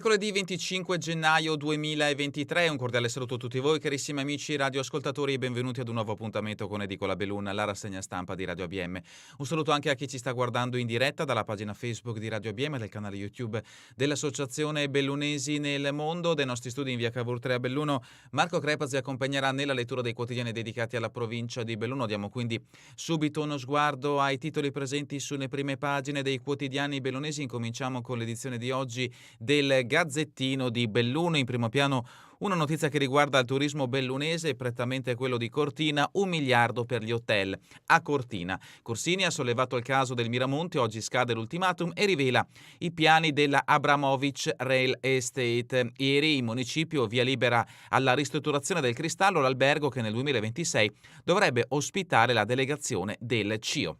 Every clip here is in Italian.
Mercoledì 25 gennaio 2023, un cordiale saluto a tutti voi carissimi amici radioascoltatori e benvenuti ad un nuovo appuntamento con Edicola Belluna, la rassegna stampa di Radio ABM. Un saluto anche a chi ci sta guardando in diretta dalla pagina Facebook di Radio ABM e del canale YouTube dell'Associazione Bellunesi nel Mondo. Dai nostri studi in via Cavour 3 a Belluno, Marco Crepa ci accompagnerà nella lettura dei quotidiani dedicati alla provincia di Belluno. Diamo quindi subito uno sguardo ai titoli presenti sulle prime pagine dei quotidiani bellunesi. Incominciamo con l'edizione di oggi del Gazzettino di Belluno. In primo piano una notizia che riguarda il turismo bellunese, prettamente quello di Cortina, 1 miliardo per gli hotel a Cortina. Corsini ha sollevato il caso del Miramonte, oggi scade l'ultimatum e rivela i piani della Abramovic Real Estate. Ieri il municipio via libera alla ristrutturazione del Cristallo, l'albergo che nel 2026 dovrebbe ospitare la delegazione del CIO.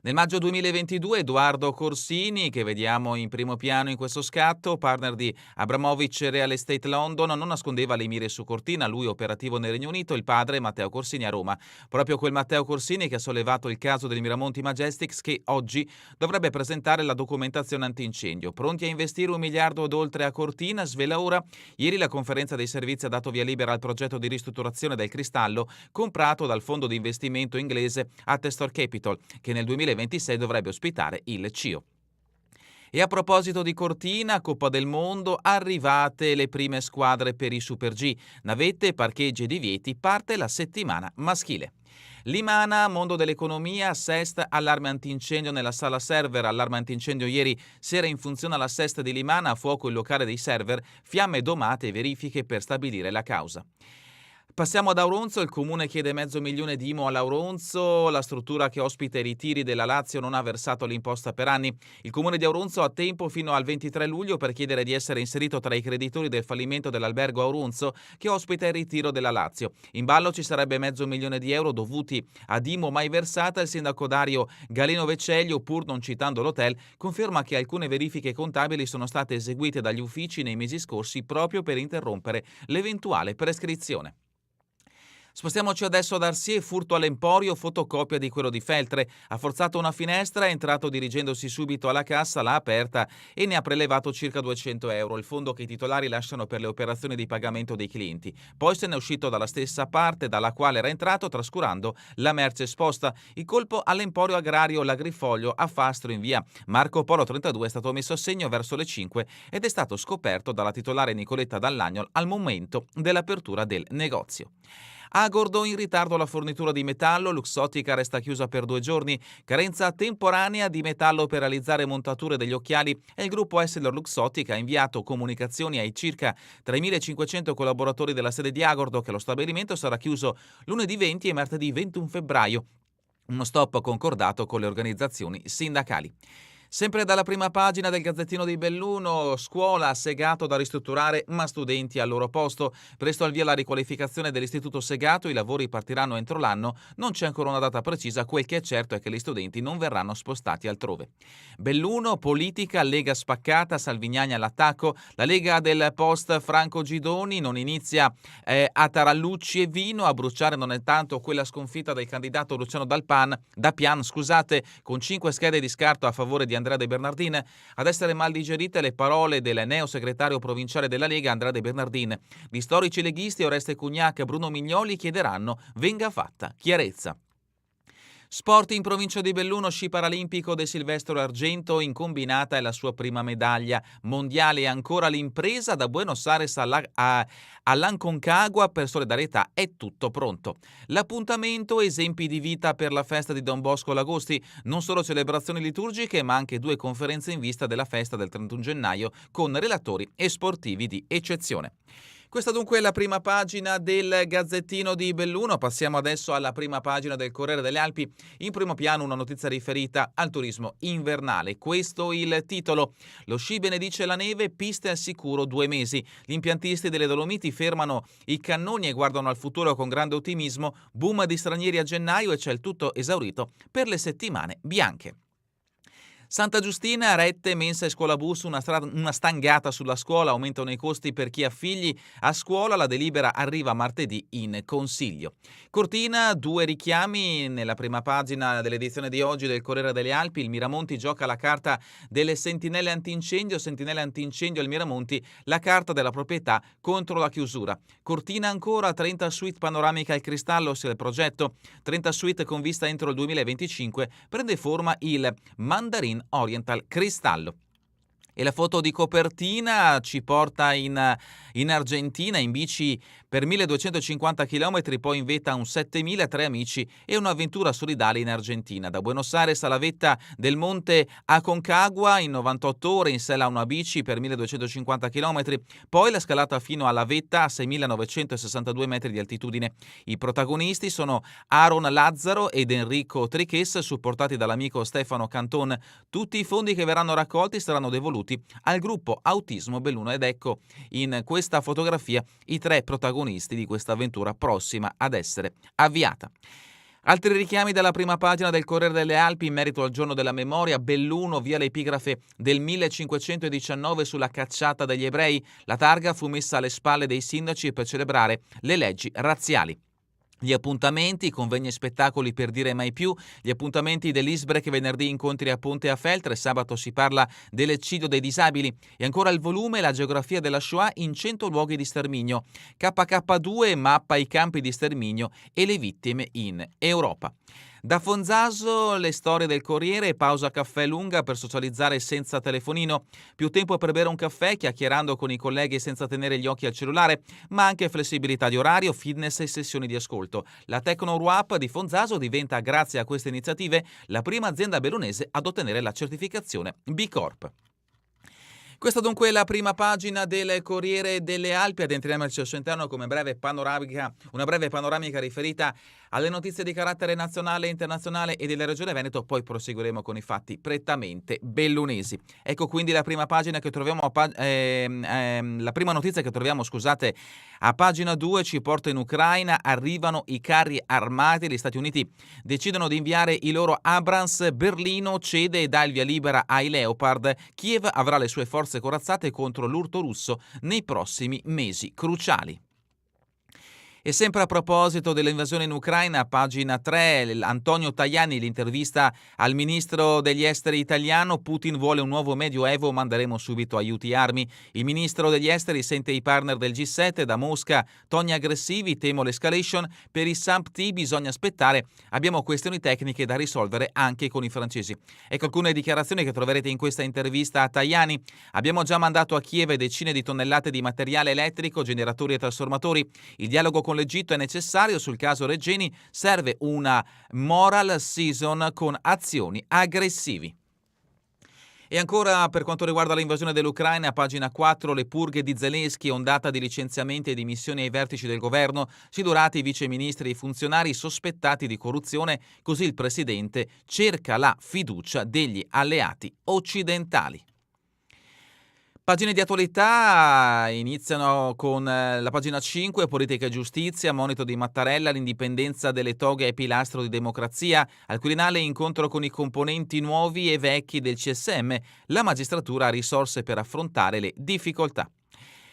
Nel maggio 2022 Edoardo Corsini, che vediamo in primo piano in questo scatto, partner di Abramovic Real Estate London, non nascondeva le mire su Cortina, lui operativo nel Regno Unito, il padre Matteo Corsini a Roma. Proprio quel Matteo Corsini che ha sollevato il caso del Miramonti Majestics, che oggi dovrebbe presentare la documentazione antincendio. Pronti a investire 1 miliardo ed oltre a Cortina, svela ora. Ieri la conferenza dei servizi ha dato via libera al progetto di ristrutturazione del Cristallo, comprato dal fondo di investimento inglese Attestor Capital, che nel 2026 dovrebbe ospitare il CIO. E a proposito di Cortina, Coppa del Mondo, arrivate le prime squadre per i Super G. Navette, parcheggi e divieti, parte la settimana maschile. Limana, mondo dell'economia, assest, allarme antincendio nella sala server, allarme antincendio ieri sera in funzione all'assest di Limana, a fuoco il locale dei server, fiamme domate e verifiche per stabilire la causa. Passiamo ad Auronzo, il comune chiede 500.000 di IMU all'Auronzo, la struttura che ospita i ritiri della Lazio non ha versato l'imposta per anni. Il comune di Auronzo ha tempo fino al 23 luglio per chiedere di essere inserito tra i creditori del fallimento dell'albergo Auronzo che ospita il ritiro della Lazio. In ballo ci sarebbe 500.000 di euro dovuti ad IMU mai versata. Il sindaco Dario Galeno Vecellio, pur non citando l'hotel, conferma che alcune verifiche contabili sono state eseguite dagli uffici nei mesi scorsi proprio per interrompere l'eventuale prescrizione. Spostiamoci adesso ad Arsie, furto all'Emporio, fotocopia di quello di Feltre. Ha forzato una finestra, è entrato dirigendosi subito alla cassa, l'ha aperta e ne ha prelevato circa 200 euro, il fondo che i titolari lasciano per le operazioni di pagamento dei clienti. Poi se n'è uscito dalla stessa parte dalla quale era entrato, trascurando la merce esposta. Il colpo all'Emporio Agrario L'Agrifoglio a Fastro in via Marco Polo 32 è stato messo a segno verso le 5 ed è stato scoperto dalla titolare Nicoletta Dallagnol al momento dell'apertura del negozio. Agordo, in ritardo la fornitura di metallo, Luxottica resta chiusa per 2 giorni, carenza temporanea di metallo per realizzare montature degli occhiali e il gruppo Essilor Luxottica ha inviato comunicazioni ai circa 3.500 collaboratori della sede di Agordo che lo stabilimento sarà chiuso lunedì 20 e martedì 21 febbraio, uno stop concordato con le organizzazioni sindacali. Sempre dalla prima pagina del Gazzettino di Belluno, scuola Segato da ristrutturare ma studenti al loro posto. Presto al via la riqualificazione dell'istituto Segato, i lavori partiranno entro l'anno, non c'è ancora una data precisa, quel che è certo è che gli studenti non verranno spostati altrove. Belluno, politica, Lega spaccata, Salvignani all'attacco, la Lega del post Franco Gidoni non inizia a tarallucci e vino, a bruciare non è tanto quella sconfitta del candidato Luciano Dapian, con 5 schede di scarto a favore di Andrea De Bernardin, ad essere mal digerite le parole del neo segretario provinciale della Lega Andrea De Bernardin. Gli storici leghisti Oreste Cugnac e Bruno Mignoli chiederanno venga fatta chiarezza. Sport in provincia di Belluno, sci paralimpico De Silvestro Argento, in combinata è la sua prima medaglia mondiale e ancora l'impresa da Buenos Aires all'Anconcagua per solidarietà, è tutto pronto. L'appuntamento, esempi di vita per la festa di Don Bosco Lagosti, non solo celebrazioni liturgiche ma anche 2 conferenze in vista della festa del 31 gennaio con relatori e sportivi di eccezione. Questa dunque è la prima pagina del Gazzettino di Belluno. Passiamo adesso alla prima pagina del Corriere delle Alpi. In primo piano una notizia riferita al turismo invernale. Questo il titolo. Lo sci benedice la neve, piste al sicuro 2 mesi. Gli impiantisti delle Dolomiti fermano i cannoni e guardano al futuro con grande ottimismo. Boom di stranieri a gennaio e c'è il tutto esaurito per le settimane bianche. Santa Giustina, rette, mensa e scuolabus, una stangata sulla scuola, aumentano i costi per chi ha figli a scuola, la delibera arriva martedì in Consiglio. Cortina, 2 richiami nella prima pagina dell'edizione di oggi del Corriere delle Alpi, il Miramonti gioca la carta delle sentinelle antincendio al Miramonti, la carta della proprietà contro la chiusura. Cortina ancora, 30 suite panoramica al Cristallo, sia il progetto, 30 suite con vista entro il 2025, prende forma il Mandarin Oriental Cristallo. E la foto di copertina ci porta in Argentina in bici per 1250 km, poi in vetta un 7000, 3 amici e un'avventura solidale in Argentina. Da Buenos Aires alla vetta del monte Aconcagua in 98 ore, in sella una bici per 1250 km, poi la scalata fino alla vetta a 6962 metri di altitudine. I protagonisti sono Aaron Lazzaro ed Enrico Triches, supportati dall'amico Stefano Canton. Tutti i fondi che verranno raccolti saranno devoluti al gruppo Autismo Belluno, ed ecco in questa fotografia i 3 protagonisti di questa avventura prossima ad essere avviata. Altri richiami dalla prima pagina del Corriere delle Alpi in merito al giorno della memoria. Belluno, via l'epigrafe del 1519 sulla cacciata degli ebrei. La targa fu messa alle spalle dei sindaci per celebrare le leggi razziali. Gli appuntamenti, convegni e spettacoli per dire mai più, gli appuntamenti dell'Isbrec, venerdì incontri a Ponte a Feltre, sabato si parla dell'eccidio dei disabili e ancora il volume La geografia della Shoah in 100 luoghi di sterminio, KK2 mappa i campi di sterminio e le vittime in Europa. Da Fonzaso le storie del Corriere, pausa caffè lunga per socializzare senza telefonino, più tempo per bere un caffè chiacchierando con i colleghi senza tenere gli occhi al cellulare, ma anche flessibilità di orario, fitness e sessioni di ascolto. La Tecnoruap di Fonzaso diventa, grazie a queste iniziative, la prima azienda bellunese ad ottenere la certificazione B Corp. Questa dunque è la prima pagina del Corriere delle Alpi. Addentriamo al suo interno come una breve panoramica riferita alle notizie di carattere nazionale e internazionale e della Regione Veneto, poi proseguiremo con i fatti prettamente bellunesi. Ecco quindi la prima pagina che troviamo la prima notizia che troviamo, a pagina 2 ci porta in Ucraina, arrivano i carri armati, gli Stati Uniti decidono di inviare i loro Abrams, Berlino cede e dà il via libera ai Leopard, Kiev avrà le sue forze corazzate contro l'urto russo nei prossimi mesi cruciali. E sempre a proposito dell'invasione in Ucraina, pagina 3, Antonio Tajani, l'intervista al ministro degli esteri italiano, Putin vuole un nuovo medioevo, manderemo subito aiuti e armi. Il ministro degli esteri sente i partner del G7, da Mosca toni aggressivi, temo l'escalation, per i SAMPT bisogna aspettare, abbiamo questioni tecniche da risolvere anche con i francesi. Ecco alcune dichiarazioni che troverete in questa intervista a Tajani. Abbiamo già mandato a Kiev decine di tonnellate di materiale elettrico, generatori e trasformatori. Il dialogo con l'Egitto è necessario, sul caso Regeni serve una moral season con azioni aggressivi. E ancora per quanto riguarda l'invasione dell'Ucraina, a pagina 4, le purghe di Zelensky, ondata di licenziamenti e dimissioni ai vertici del governo, sidorati i viceministri e i funzionari sospettati di corruzione, così il presidente cerca la fiducia degli alleati occidentali. Pagine di attualità iniziano con la pagina 5, politica e giustizia, monito di Mattarella, l'indipendenza delle toghe è pilastro di democrazia, al Quirinale incontro con i componenti nuovi e vecchi del CSM, la magistratura ha risorse per affrontare le difficoltà.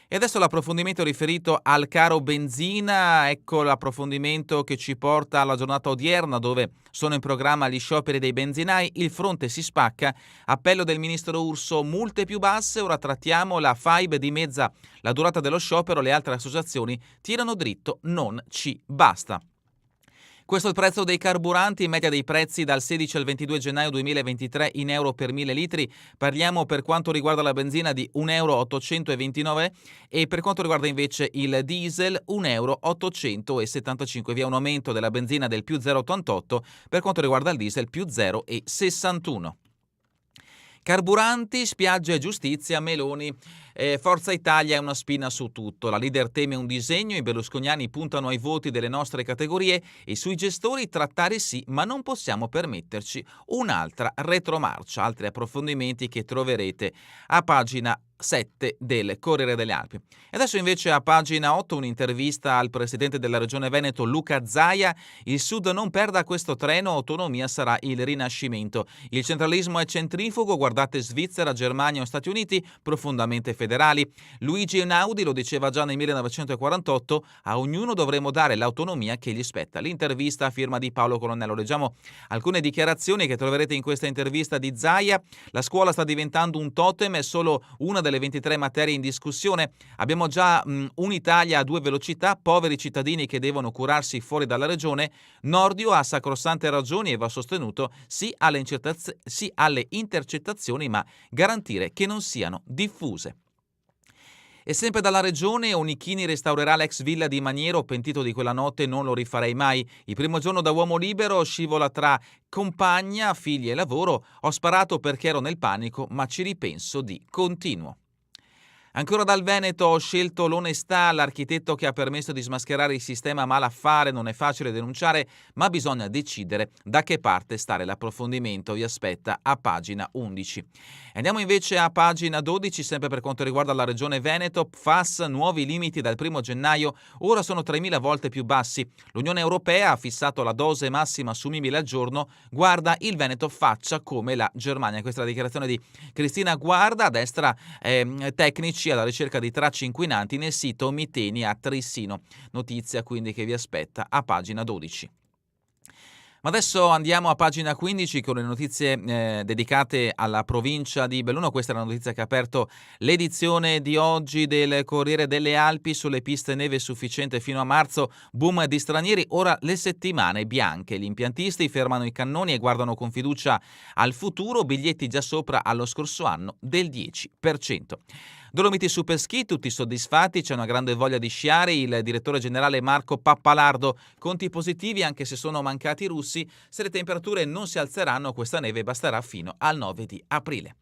E adesso l'approfondimento riferito al caro benzina, ecco l'approfondimento che ci porta alla giornata odierna dove sono in programma gli scioperi dei benzinai, il fronte si spacca, appello del ministro Urso, multe più basse, ora trattiamo, la FAIB dimezza la durata dello sciopero, le altre associazioni tirano dritto, non ci basta. Questo è il prezzo dei carburanti, in media dei prezzi dal 16 al 22 gennaio 2023 in euro per 1000 litri. Parliamo per quanto riguarda la benzina di 1,829 euro e per quanto riguarda invece il diesel 1,875 euro. Vi è un aumento della benzina del più 0,88, per quanto riguarda il diesel più 0,61. Carburanti, spiaggia e giustizia, Meloni Forza Italia è una spina su tutto, la leader teme un disegno, i berlusconiani puntano ai voti delle nostre categorie e sui gestori trattare sì, ma non possiamo permetterci un'altra retromarcia. Altri approfondimenti che troverete a pagina 7 del Corriere delle Alpi. E adesso invece a pagina 8 un'intervista al presidente della regione Veneto Luca Zaia. Il Sud non perda questo treno, autonomia sarà il rinascimento. Il centralismo è centrifugo, guardate Svizzera, Germania o Stati Uniti, profondamente federali. Luigi Einaudi lo diceva già nel 1948, a ognuno dovremo dare l'autonomia che gli spetta. L'intervista a firma di Paolo Colonnello. Leggiamo alcune dichiarazioni che troverete in questa intervista di Zaia. La scuola sta diventando un totem, è solo una delle 23 materie in discussione. Abbiamo già un'Italia a due velocità, poveri cittadini che devono curarsi fuori dalla regione. Nordio ha sacrosante ragioni e va sostenuto sì alle intercettazioni, ma garantire che non siano diffuse. E sempre dalla regione, Onichini restaurerà l'ex villa di Maniero, pentito di quella notte, non lo rifarei mai. Il primo giorno da uomo libero scivola tra compagna, figli e lavoro. Ho sparato perché ero nel panico, ma ci ripenso di continuo. Ancora dal Veneto, ho scelto l'onestà, l'architetto che ha permesso di smascherare il sistema malaffare. Non è facile denunciare, ma bisogna decidere da che parte stare. L'approfondimento vi aspetta a pagina 11. Andiamo invece a pagina 12, sempre per quanto riguarda la regione Veneto. PFAS, nuovi limiti dal 1 gennaio, ora sono 3.000 volte più bassi. L'Unione Europea ha fissato la dose massima assumibile al giorno. Guarda, il Veneto faccia come la Germania. Questa è la dichiarazione di Cristina Guarda, a destra tecnici alla ricerca di tracce inquinanti nel sito Miteni a Trissino. Notizia quindi che vi aspetta a pagina 12. Ma adesso andiamo a pagina 15 con le notizie dedicate alla provincia di Belluno. Questa è la notizia che ha aperto l'edizione di oggi del Corriere delle Alpi. Sulle piste neve sufficiente fino a marzo, boom di stranieri, ora le settimane bianche. Gli impiantisti fermano i cannoni e guardano con fiducia al futuro, biglietti già sopra allo scorso anno del 10%. Dolomiti Super Ski, tutti soddisfatti, c'è una grande voglia di sciare. Il direttore generale Marco Pappalardo, conti positivi anche se sono mancati i russi. Se le temperature non si alzeranno, questa neve basterà fino al 9 di aprile.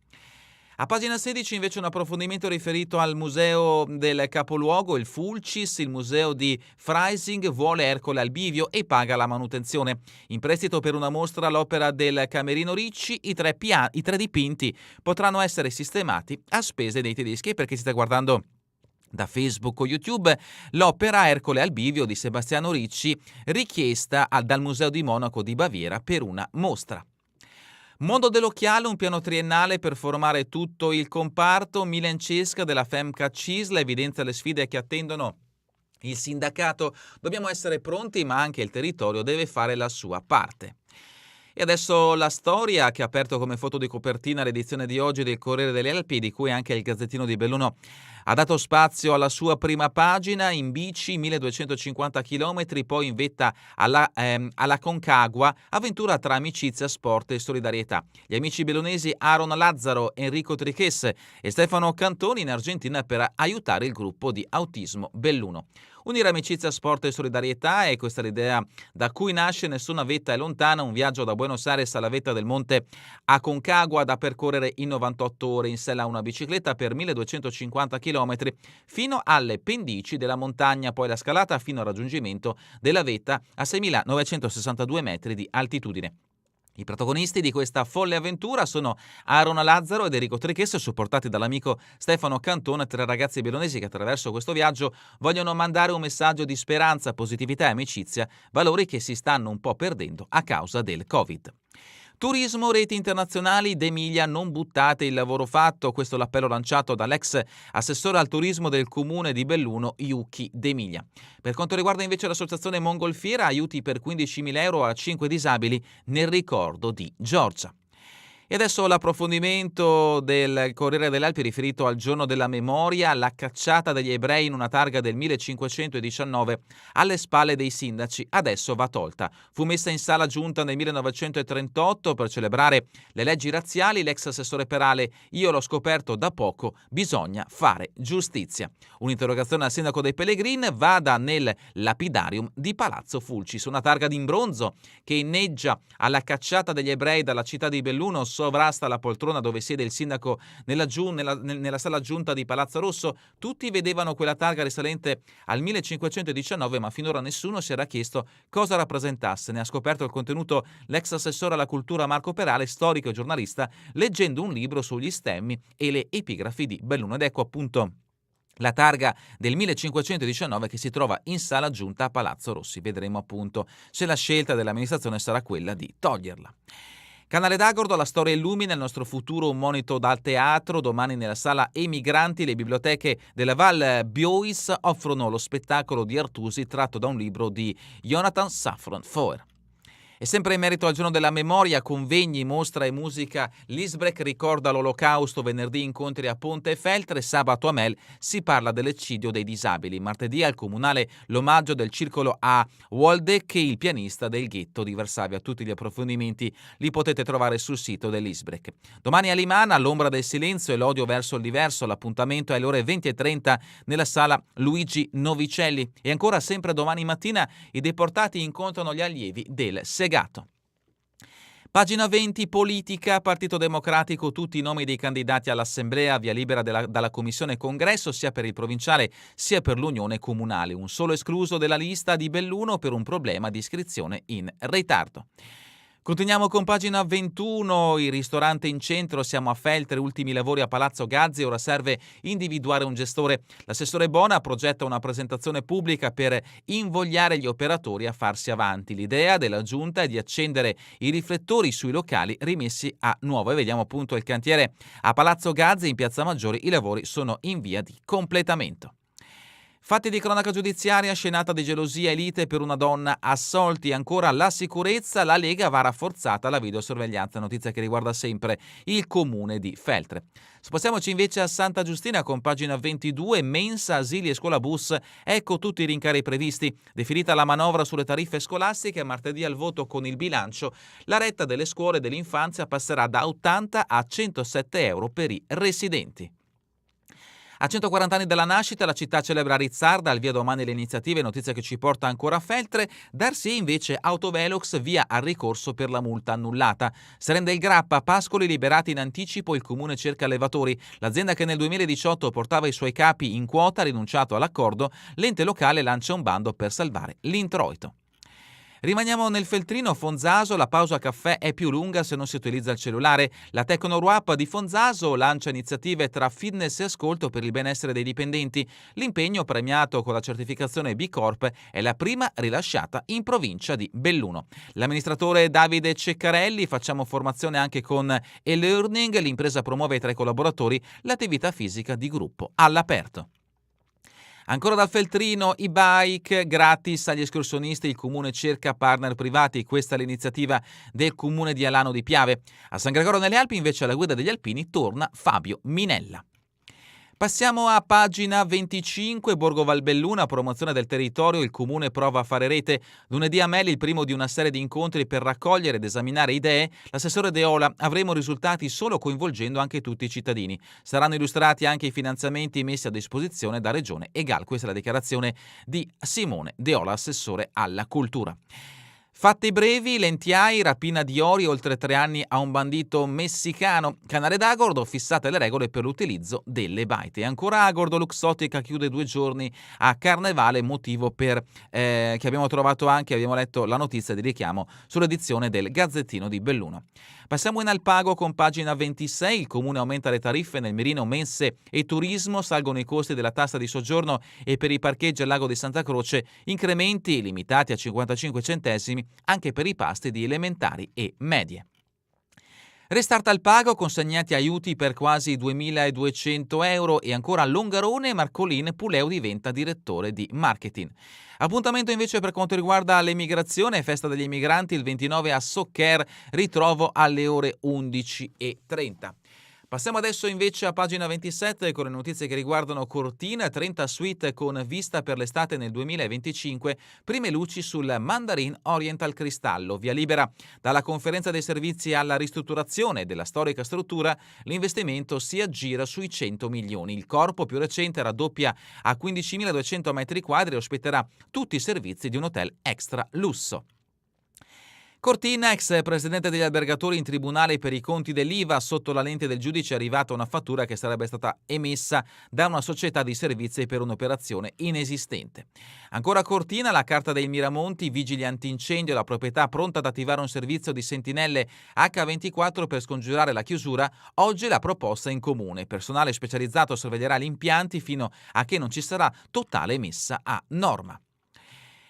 A pagina 16 invece un approfondimento riferito al museo del capoluogo, il Fulcis. Il museo di Freising vuole Ercole al bivio e paga la manutenzione. In prestito per una mostra l'opera del Camerino Ricci, i tre dipinti potranno essere sistemati a spese dei tedeschi. E perché si sta guardando da Facebook o YouTube, l'opera Ercole al bivio di Sebastiano Ricci, richiesta dal Museo di Monaco di Baviera per una mostra. Mondo dell'occhiale, un piano triennale per formare tutto il comparto. Milan Cesca della Femca Cisla evidenzia le sfide che attendono il sindacato. Dobbiamo essere pronti, ma anche il territorio deve fare la sua parte. E adesso la storia che ha aperto come foto di copertina l'edizione di oggi del Corriere delle Alpi, di cui anche il Gazzettino di Belluno ha dato spazio alla sua prima pagina. In bici 1250 km, poi in vetta alla Concagua, avventura tra amicizia, sport e solidarietà. Gli amici bellunesi Aaron Lazzaro, Enrico Triches e Stefano Cantoni in Argentina per aiutare il gruppo di Autismo Belluno. Unire amicizia, sport e solidarietà è questa l'idea da cui nasce Nessuna vetta è lontana, un viaggio da Buenos Aires alla vetta del monte Aconcagua da percorrere in 98 ore in sella a una bicicletta per 1250 km fino alle pendici della montagna, poi la scalata fino al raggiungimento della vetta a 6.962 metri di altitudine. I protagonisti di questa folle avventura sono Aaron Lazzaro ed Enrico Triches, supportati dall'amico Stefano Cantone, tre ragazzi bellunesi che attraverso questo viaggio vogliono mandare un messaggio di speranza, positività e amicizia, valori che si stanno un po' perdendo a causa del Covid. Turismo, reti internazionali, d'Emilia, non buttate il lavoro fatto. Questo è l'appello lanciato dall'ex assessore al turismo del comune di Belluno, Yuki D'Emilia. Per quanto riguarda invece l'associazione Mongolfiera, aiuti per 15.000 euro a 5 disabili nel ricordo di Giorgia. E adesso l'approfondimento del Corriere delle Alpi riferito al giorno della memoria, la cacciata degli ebrei in una targa del 1519 alle spalle dei sindaci, adesso va tolta. Fu messa in sala giunta nel 1938 per celebrare le leggi razziali. L'ex assessore Perale: io l'ho scoperto da poco, bisogna fare giustizia. Un'interrogazione al sindaco dei Pellegrin: vada nel lapidarium di Palazzo Fulcis. Una targa in bronzo che inneggia alla cacciata degli ebrei dalla città di Belluno sovrasta la poltrona dove siede il sindaco nella sala giunta di Palazzo Rosso. Tutti vedevano quella targa risalente al 1519, ma finora nessuno si era chiesto cosa rappresentasse. Ne ha scoperto il contenuto l'ex assessore alla cultura Marco Perale, storico e giornalista, leggendo un libro sugli stemmi e le epigrafi di Belluno. Ed ecco appunto la targa del 1519 che si trova in sala giunta a Palazzo Rossi. Vedremo appunto se la scelta dell'amministrazione sarà quella di toglierla. Canale d'Agordo, la storia illumina il nostro futuro, un monito dal teatro. Domani nella sala Emigranti le biblioteche della Val Biois offrono lo spettacolo di Artusi tratto da un libro di Jonathan Safran Foer. E sempre in merito al giorno della memoria, convegni, mostra e musica, l'Isbrec ricorda l'Olocausto, venerdì incontri a Ponte e Feltre, sabato a Mel si parla dell'eccidio dei disabili, martedì al Comunale l'omaggio del circolo a Waldeck, il pianista del ghetto di Varsavia. Tutti gli approfondimenti li potete trovare sul sito dell'Isbrec. Domani a Limana, l'ombra del silenzio e l'odio verso il diverso, l'appuntamento è alle ore 20:30 nella sala Luigi Novicelli. E ancora sempre domani mattina i deportati incontrano gli allievi del Segato. Pagina 20, politica, Partito Democratico, tutti i nomi dei candidati all'Assemblea, via libera dalla Commissione Congresso, sia per il provinciale sia per l'Unione Comunale. Un solo escluso della lista di Belluno per un problema di iscrizione in ritardo. Continuiamo con pagina 21, il ristorante in centro, siamo a Feltre, ultimi lavori a Palazzo Gazzi, ora serve individuare un gestore. L'assessore Bona progetta una presentazione pubblica per invogliare gli operatori a farsi avanti. L'idea della giunta è di accendere i riflettori sui locali rimessi a nuovo. E vediamo appunto il cantiere a Palazzo Gazzi in Piazza Maggiore, i lavori sono in via di completamento. Fatti di cronaca giudiziaria, scenata di gelosia e lite per una donna, assolti. Ancora la sicurezza, la Lega va rafforzata la videosorveglianza, notizia che riguarda sempre il comune di Feltre. Spostiamoci invece a Santa Giustina con pagina 22, mensa, asili e scuola bus, ecco tutti i rincari previsti. Definita la manovra sulle tariffe scolastiche, martedì al voto con il bilancio, la retta delle scuole dell'infanzia passerà da 80 a 107 euro per i residenti. A 140 anni dalla nascita la città celebra Rizzarda, al via domani le iniziative, notizia che ci porta ancora a Feltre. Dar sì invece Autovelox, via al ricorso per la multa annullata. Serende il Grappa, pascoli liberati in anticipo, il comune cerca allevatori. L'azienda che nel 2018 portava i suoi capi in quota ha rinunciato all'accordo, l'ente locale lancia un bando per salvare l'introito. Rimaniamo nel Feltrino, Fonzaso, la pausa caffè è più lunga se non si utilizza il cellulare. La Tecnoruap di Fonzaso lancia iniziative tra fitness e ascolto per il benessere dei dipendenti. L'impegno, premiato con la certificazione B Corp, è la prima rilasciata in provincia di Belluno. L'amministratore Davide Ceccarelli, facciamo formazione anche con e-learning, l'impresa promuove tra i collaboratori l'attività fisica di gruppo all'aperto. Ancora dal Feltrino, i bike gratis agli escursionisti, il comune cerca partner privati, questa è l'iniziativa del comune di Alano di Piave. A San Gregorio nelle Alpi invece alla guida degli alpini torna Fabio Minella. Passiamo a pagina 25, Borgo Valbelluna, promozione del territorio, il comune prova a fare rete. Lunedì a Meli il primo di una serie di incontri per raccogliere ed esaminare idee. L'assessore Deola, avremo risultati solo coinvolgendo anche tutti i cittadini. Saranno illustrati anche i finanziamenti messi a disposizione da Regione e GAL. Questa è la dichiarazione di Simone Deola, assessore alla cultura. Fatti brevi, Lentiai, rapina di ori oltre 3 anni a un bandito messicano. Canale d'Agordo, fissate le regole per l'utilizzo delle baite. E ancora Agordo, Luxottica chiude 2 giorni a Carnevale, motivo per che abbiamo trovato anche, abbiamo letto la notizia di richiamo sull'edizione del Gazzettino di Belluno. Passiamo in Alpago con pagina 26, il comune aumenta le tariffe nel Merino, mense e turismo, salgono i costi della tassa di soggiorno e per i parcheggi al lago di Santa Croce, incrementi limitati a 55 centesimi anche per i pasti di elementari e medie. Restart Alpago, consegnati aiuti per quasi 2.200 euro e ancora Longarone, Marcolin, Puleo diventa direttore di marketing. Appuntamento invece per quanto riguarda l'emigrazione, festa degli emigranti il 29 a Soccer, ritrovo alle ore 11:30. Passiamo adesso invece a pagina 27 con le notizie che riguardano Cortina, 30 suite con vista per l'estate nel 2025, prime luci sul Mandarin Oriental Cristallo, via libera dalla conferenza dei servizi alla ristrutturazione della storica struttura, l'investimento si aggira sui 100 milioni. Il corpo più recente raddoppia a 15.200 metri quadri e ospiterà tutti i servizi di un hotel extra lusso. Cortina, ex presidente degli albergatori in tribunale per i conti dell'IVA, sotto la lente del giudice è arrivata una fattura che sarebbe stata emessa da una società di servizi per un'operazione inesistente. Ancora Cortina, la carta dei Miramonti, vigili antincendio, la proprietà pronta ad attivare un servizio di sentinelle H24 per scongiurare la chiusura, oggi la proposta in comune. Personale specializzato sorveglierà gli impianti fino a che non ci sarà totale messa a norma.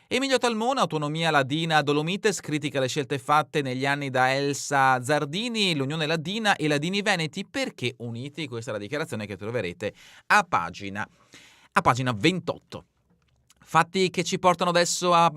Emilio Talmona, Autonomia Ladina Dolomites, critica le scelte fatte negli anni da Elsa Zardini, l'Unione Ladina e Ladini Veneti, perché uniti? Questa è la dichiarazione che troverete a pagina 28. Fatti che ci portano adesso a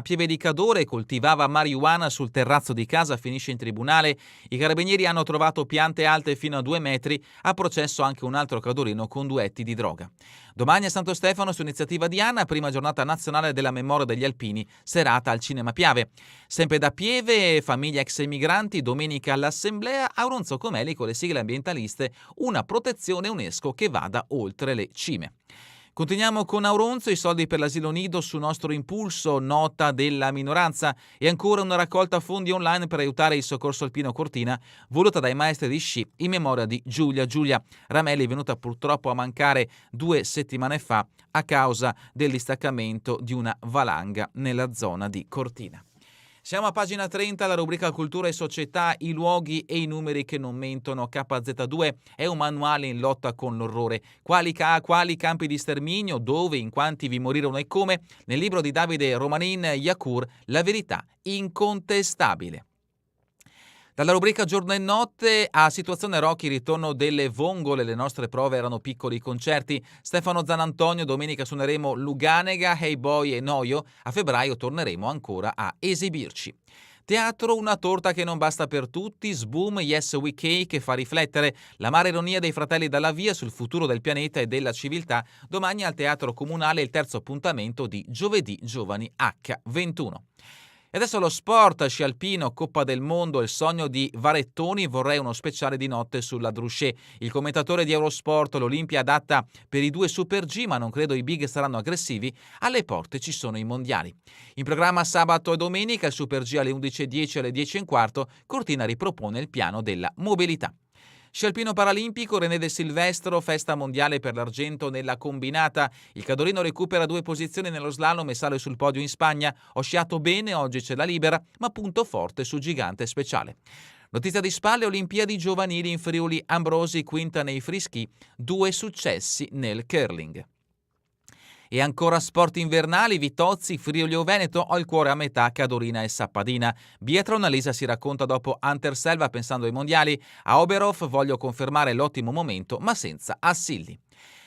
Pieve di Cadore. Coltivava marijuana sul terrazzo di casa, finisce in tribunale. I carabinieri hanno trovato piante alte fino a 2 metri, a processo anche un altro cadorino con 2 etti di droga. Domani a Santo Stefano, su iniziativa di Anna, prima giornata nazionale della memoria degli alpini, serata al Cinema Piave. Sempre da Pieve, famiglia ex emigranti, domenica all'assemblea, Auronzo Comelli con le sigle ambientaliste, una protezione UNESCO che vada oltre le cime. Continuiamo con Auronzo, i soldi per l'asilo nido su nostro impulso, nota della minoranza, e ancora una raccolta fondi online per aiutare il soccorso alpino Cortina, voluta dai maestri di sci in memoria di Giulia Ramelli, venuta purtroppo a mancare 2 settimane fa a causa del distaccamento di una valanga nella zona di Cortina. Siamo a pagina 30, la rubrica Cultura e Società, i luoghi e i numeri che non mentono. KZ2 è un manuale in lotta con l'orrore. Quali campi di sterminio, dove, in quanti vi morirono e come? Nel libro di Davide Romanin Yacour, la verità incontestabile. Dalla rubrica Giorno e Notte a Situazione Rocky, ritorno delle vongole, le nostre prove erano piccoli concerti. Stefano Zanantonio, domenica suoneremo Luganega, Hey Boy e Noio, a febbraio torneremo ancora a esibirci. Teatro, una torta che non basta per tutti, Sboom, Yes We Cake, che fa riflettere l'amara ironia dei fratelli dalla via sul futuro del pianeta e della civiltà. Domani al Teatro Comunale il terzo appuntamento di Giovedì Giovani H21. E adesso lo sport, sci alpino, Coppa del Mondo, il sogno di Varettoni, vorrei uno speciale di notte sulla Drouché. Il commentatore di Eurosport, l'Olimpia adatta per i 2 Super G, ma non credo i big saranno aggressivi, alle porte ci sono i mondiali. In programma sabato e domenica, il Super G alle 11.10 e alle 10.15, Cortina ripropone il piano della mobilità. Sci alpino paralimpico, René De Silvestro, festa mondiale per l'argento nella combinata. Il cadorino recupera 2 posizioni nello slalom e sale sul podio in Spagna. Ho sciato bene, oggi c'è la libera, ma punto forte su gigante speciale. Notizia di spalle, Olimpiadi giovanili in Friuli, Ambrosi quinta nei frischi, 2 successi nel curling. E ancora sport invernali, Vitozzi, Friuli Veneto, ho il cuore a metà, Cadorina e Sappadina. Biathlon, Lisa si racconta dopo Anterselva pensando ai mondiali. A Oberhof voglio confermare l'ottimo momento, ma senza Assilli.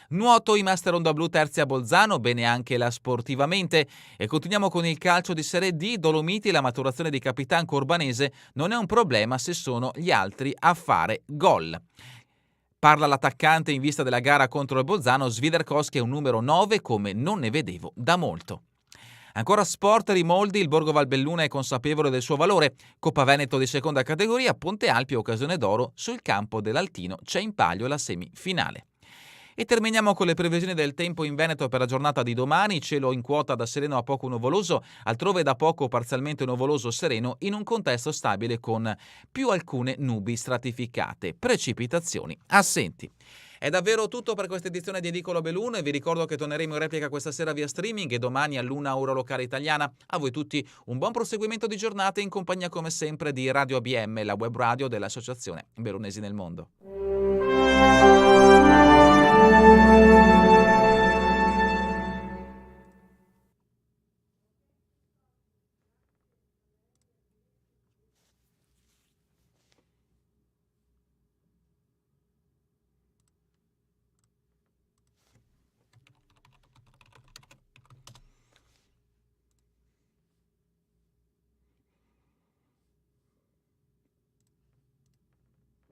Nuoto, i Master Onda Blu terzi a Bolzano, bene anche la Sportivamente. E continuiamo con il calcio di Serie D, Dolomiti, la maturazione di Capitan Corbanese non è un problema se sono gli altri a fare gol. Parla l'attaccante in vista della gara contro il Bolzano, Swiderkowski è un numero 9 come non ne vedevo da molto. Ancora sport, Rimoldi, il Borgo Valbelluna è consapevole del suo valore. Coppa Veneto di seconda categoria, Ponte Alpi, occasione d'oro, sul campo dell'Altino c'è in palio la semifinale. E terminiamo con le previsioni del tempo in Veneto per la giornata di domani, cielo in quota da sereno a poco nuvoloso, altrove da poco parzialmente nuvoloso sereno in un contesto stabile con più alcune nubi stratificate, precipitazioni assenti. È davvero tutto per questa edizione di Edicolo Belluno e vi ricordo che torneremo in replica questa sera via streaming e domani all'1 ora locale italiana. A voi tutti un buon proseguimento di giornata in compagnia come sempre di Radio ABM, la web radio dell'Associazione Bellunesi nel Mondo.